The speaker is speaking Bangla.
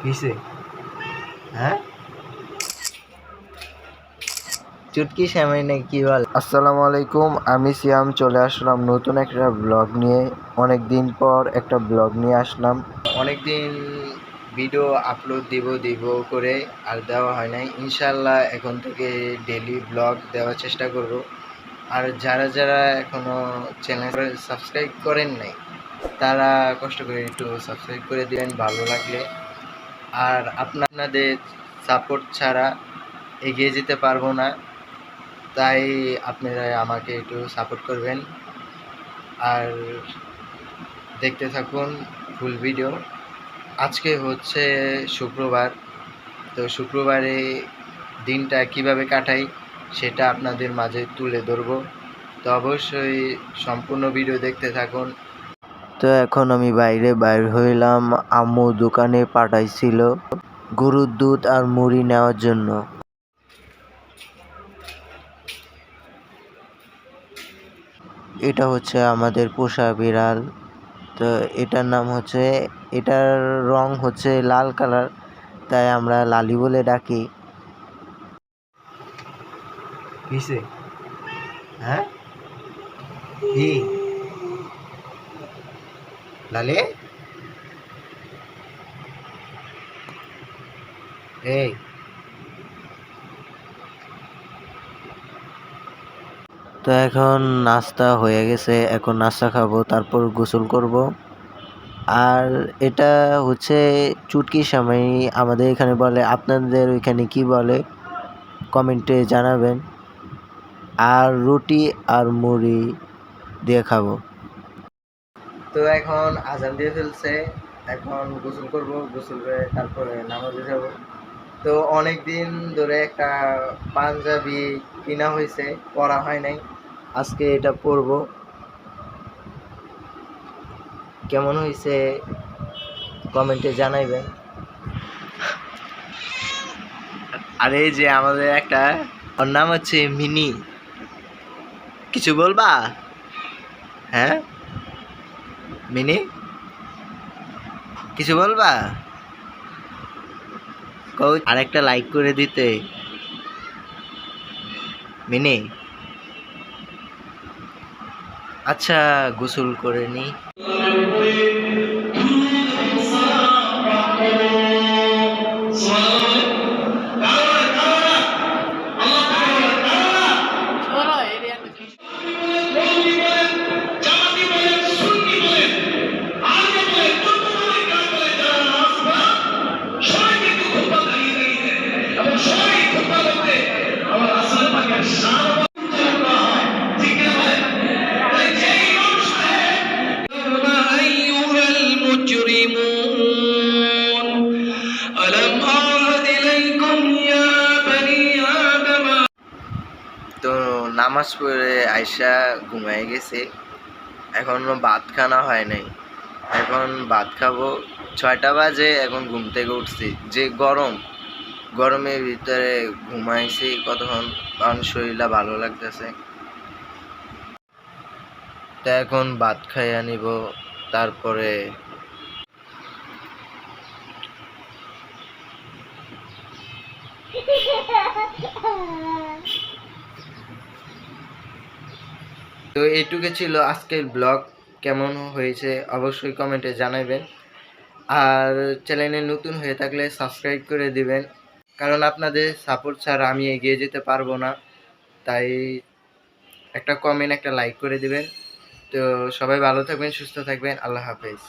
কিসে হ্যাঁ চুটকি শ্যামাই নাকি কি বল। আসসালামু আলাইকুম, আমি সিয়াম চলে আসলাম নতুন একটা ব্লগ নিয়ে। অনেক দিন পর একটা ব্লগ নিয়ে আসলাম। অনেক দিন ভিডিও আপলোড দিব করে আর দেওয়া হয় নাই। ইনশাল্লাহ এখন থেকে ডেইলি ব্লগ দেওয়ার চেষ্টা করব। আর যারা যারা এখনো চ্যানেল সাবস্ক্রাইব করেন নাই তারা কষ্ট করে একটু সাবস্ক্রাইব করে দিবেন ভালো লাগলে। আর আপনাদের সাপোর্ট ছাড়া এগিয়ে যেতে পারবো না, তাই আপনারা আমাকে একটু সাপোর্ট করবেন আর দেখতে থাকুন ফুল ভিডিও। আজকে হচ্ছে শুক্রবার, তো শুক্রবারে দিনটা কিভাবে কাটাই সেটা আপনাদের মাঝে তুলে ধরবো, তো অবশ্যই সম্পূর্ণ ভিডিও দেখতে থাকুন। তো এখন আমি বাইর হইলাম, আম্মু দোকানে পাঠাইছিল গরুর দুধ আর মুড়ি নেওয়ার জন্য। এটা হচ্ছে আমাদের পোষা বিড়াল। তো এটার নাম হচ্ছে, এটার রং হচ্ছে লাল কালার, তাই আমরা লালি বলে ডাকি। কিসে হ্যাঁ কি লালে এই তো এখন নাস্তা হয়ে গেছে, এখন নাস্তা খাবো, তারপর গোসল করব। আর এটা হচ্ছে চুটকি সেমাই আমাদের এখানে বলে, আপনাদের ওইখানে কি বলে কমেন্টে জানাবেন। আর রুটি আর মুড়ি দিয়ে খাবো। তো এখন আজান দিয়ে ফেলছে, এখন গোসল করব, গোসল করে তারপরে নামাজে যাব। তো অনেক দিন ধরে একটা পাঞ্জাবি কিনা হয়েছে, পরা হয় নাই, আজকে এটা পরবো। কেমন হয়েছে কমেন্টে জানাইবেন। আর এই যে আমাদের একটা, ওর নাম হচ্ছে মিনি, কিছু বলবা হ্যাঁ মিনি, কিছু বলবা? আরেকটা লাইক করে দিতে মিনি। আচ্ছা গোসল করে নি। তো নামাজ পড়ে আয়সা ঘুমাই গেছে, এখনো ভাত খানা হয় নাই, এখন ভাত খাবো। 6টা বাজে, এখন ঘুম থেকে উঠছি, যে গরমের ভিতরে ঘুমাইছি কতক্ষণ, কারণ শরীরটা ভালো লাগতেছে। তো এখন ভাত খাইয়া নিব, তারপরে তো এইটুকু ছিল আজকের ব্লগ। কেমন হয়েছে অবশ্যই কমেন্টে জানাবেন। আর চ্যানেলে নতুন হয়ে থাকলে সাবস্ক্রাইব করে দিবেন, কারণ আপনাদের সাপোর্ট ছাড়া আমি এগিয়ে যেতে পারবো না। তাই একটা কমেন্ট, একটা লাইক করে দিবেন। তো সবাই ভালো থাকবেন, সুস্থ থাকবেন, আল্লাহ হাফেজ।